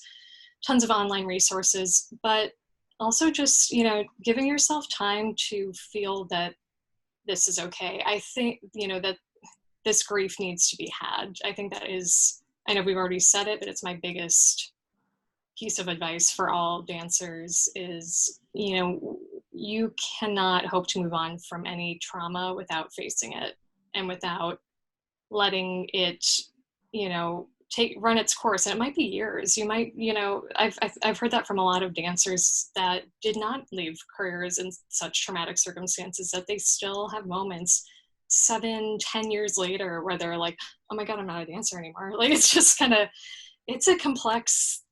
tons of online resources. But also just, giving yourself time to feel that this is okay. I think, that this grief needs to be had. I think that is, I know we've already said it, but it's my biggest piece of advice for all dancers is, you cannot hope to move on from any trauma without facing it and without letting it, run its course. And it might be years. You might, I've heard that from a lot of dancers that did not leave careers in such traumatic circumstances, that they still have moments 7-10 years later where they're like, oh my God, I'm not a dancer anymore. Like, it's just it's a complex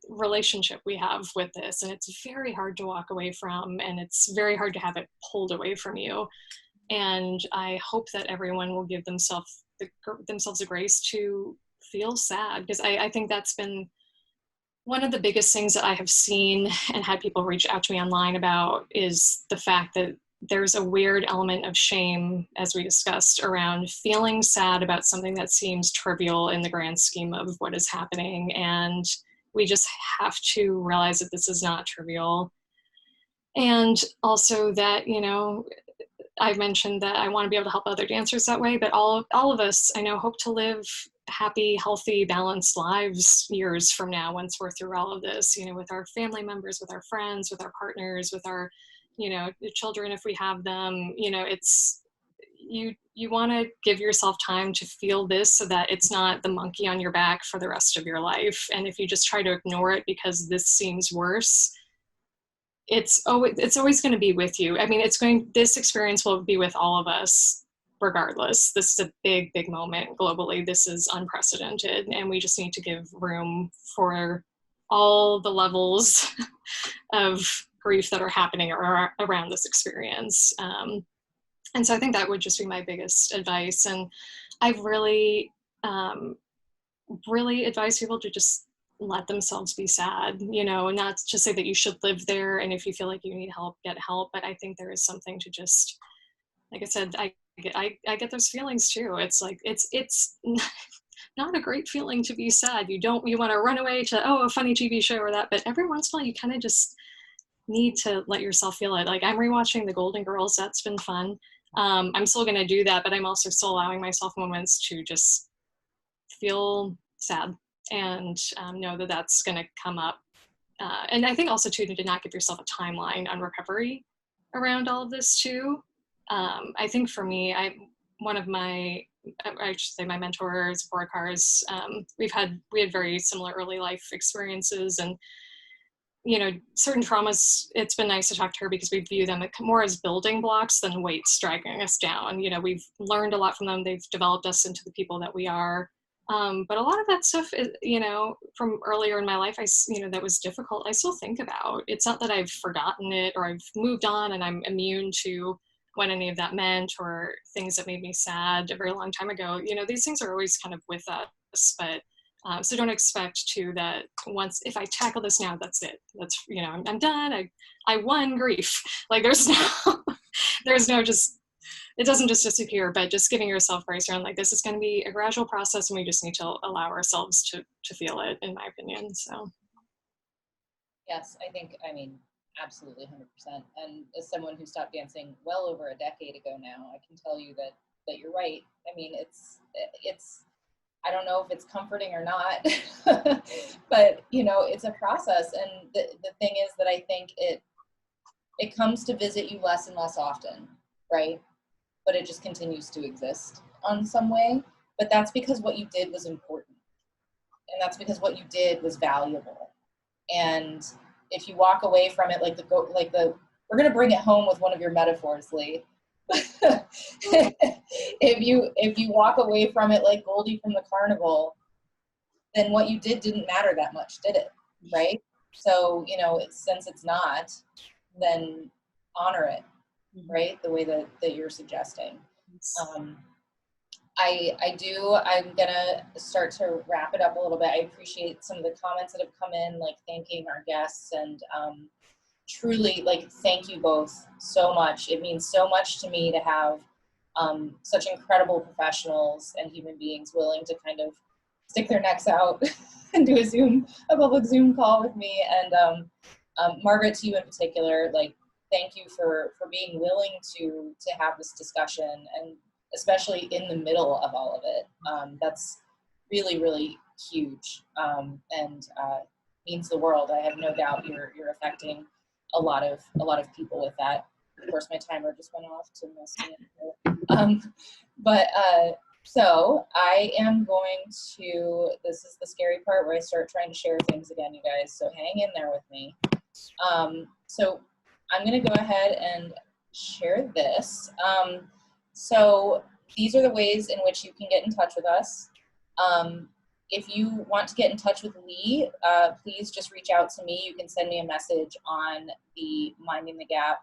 relationship we have with this, and it's very hard to walk away from, and it's very hard to have it pulled away from you. And I hope that everyone will give themselves the grace to feel sad, because I think that's been one of the biggest things that I have seen and had people reach out to me online about, is the fact that there's a weird element of shame, as we discussed, around feeling sad about something that seems trivial in the grand scheme of what is happening. And we just have to realize that this is not trivial. And also that, I've mentioned that I want to be able to help other dancers that way, but all of us, I know, hope to live happy, healthy, balanced lives years from now, once we're through all of this, with our family members, with our friends, with our partners, with our, children, if we have them. It's, you want to give yourself time to feel this, so that it's not the monkey on your back for the rest of your life. And if you just try to ignore it because this seems worse, it's always going to be with you. I mean, this experience will be with all of us regardless. This is a big, big moment globally. This is unprecedented, and we just need to give room for all the levels of grief that are happening around this experience. And so I think that would just be my biggest advice. And I've really, really advise people to just let themselves be sad, not to say that you should live there. And if you feel like you need help, get help. But I think there is something to just, like I said, I get those feelings too. It's like, it's not a great feeling to be sad. You want to run away to, a funny TV show or that, but every once in a while you kind of just need to let yourself feel it. Like, I'm rewatching The Golden Girls. That's been fun. I'm still going to do that, but I'm also still allowing myself moments to just feel sad and know that that's going to come up. And I think also too, to not give yourself a timeline on recovery around all of this too. I think for me, my mentors, Borikars, we had very similar early life experiences, and certain traumas, it's been nice to talk to her because we view them more as building blocks than weights dragging us down. We've learned a lot from them. They've developed us into the people that we are. But a lot of that stuff, from earlier in my life, that was difficult, I still think about. It's not that I've forgotten it or I've moved on and I'm immune to what any of that meant or things that made me sad a very long time ago. These things are always kind of with us, but so don't expect that if I tackle this now, that's it. That's, I'm done. I won grief. Like, there's no just, it doesn't just disappear, but just giving yourself grace around, like, this is going to be a gradual process, and we just need to allow ourselves to feel it, in my opinion. So. Yes, I mean, absolutely 100%. And as someone who stopped dancing well over a decade ago now, I can tell you that you're right. I mean, it's I don't know if it's comforting or not, but it's a process. And the thing is that I think it comes to visit you less and less often, right? But it just continues to exist on some way. But that's because what you did was important. And that's because what you did was valuable. And if you walk away from it we're going to bring it home with one of your metaphors, Leigh. if you walk away from it like Goldie from the carnival, then what you didn't matter that much, did it? Right? So, since it's not, then honor it, right? The way that you're suggesting. I'm gonna start to wrap it up a little bit. I appreciate some of the comments that have come in, like thanking our guests, and truly, like, thank you both so much. It means so much to me to have such incredible professionals and human beings willing to kind of stick their necks out and do a public Zoom call with me. And Margaret, to you in particular, like, thank you for being willing to have this discussion, and especially in the middle of all of it. That's really, really huge, and means the world. I have no doubt you're affecting a lot of people with that. Of course, my timer just went off to mess me up. So I am going to, this is the scary part where I start trying to share things again, you guys, so hang in there with me. So I'm going to go ahead and share this. So these are the ways in which you can get in touch with us. If you want to get in touch with Leigh, please just reach out to me. You can send me a message on the Minding the Gap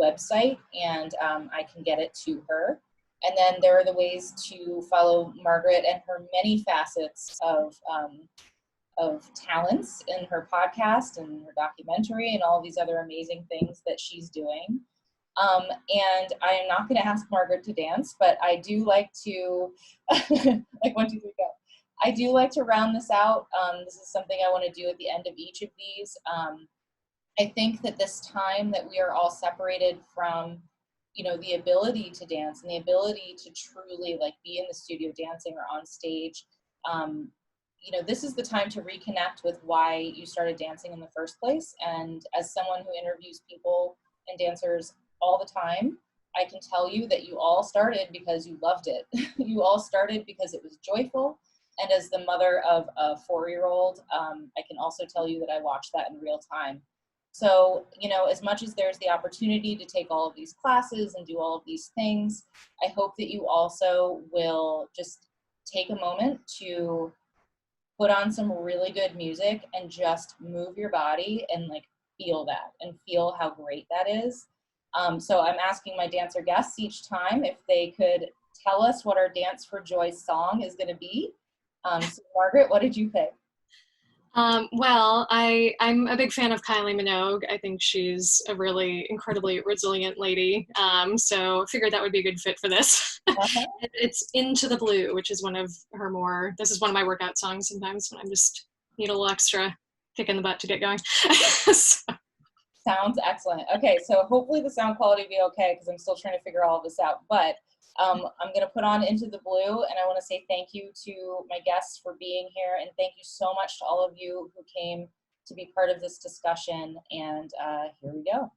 website, and I can get it to her. And then there are the ways to follow Margaret and her many facets of talents in her podcast and her documentary and all these other amazing things that she's doing. And I am not going to ask Margaret to dance, but I do like to, like 1, 2, 3, go. I do like to round this out. This is something I want to do at the end of each of these. I think that this time that we are all separated from, the ability to dance and the ability to truly like be in the studio dancing or on stage, this is the time to reconnect with why you started dancing in the first place. And as someone who interviews people and dancers all the time, I can tell you that you all started because you loved it. You all started because it was joyful. And as the mother of a 4-year-old, I can also tell you that I watched that in real time. So, as much as there's the opportunity to take all of these classes and do all of these things, I hope that you also will just take a moment to put on some really good music and just move your body and like feel that and feel how great that is. So I'm asking my dancer guests each time if they could tell us what our Dance for Joy song is going to be. So Margaret, what did you pick? Well, I'm a big fan of Kylie Minogue. I think she's a really incredibly resilient lady. So I figured that would be a good fit for this. Uh-huh. It's Into the Blue, which is one of my workout songs sometimes when I just need a little extra kick in the butt to get going. So. Sounds excellent. Okay, so hopefully the sound quality will be okay because I'm still trying to figure all of this out. But I'm going to put on Into the Blue, and I want to say thank you to my guests for being here, and thank you so much to all of you who came to be part of this discussion. And here we go.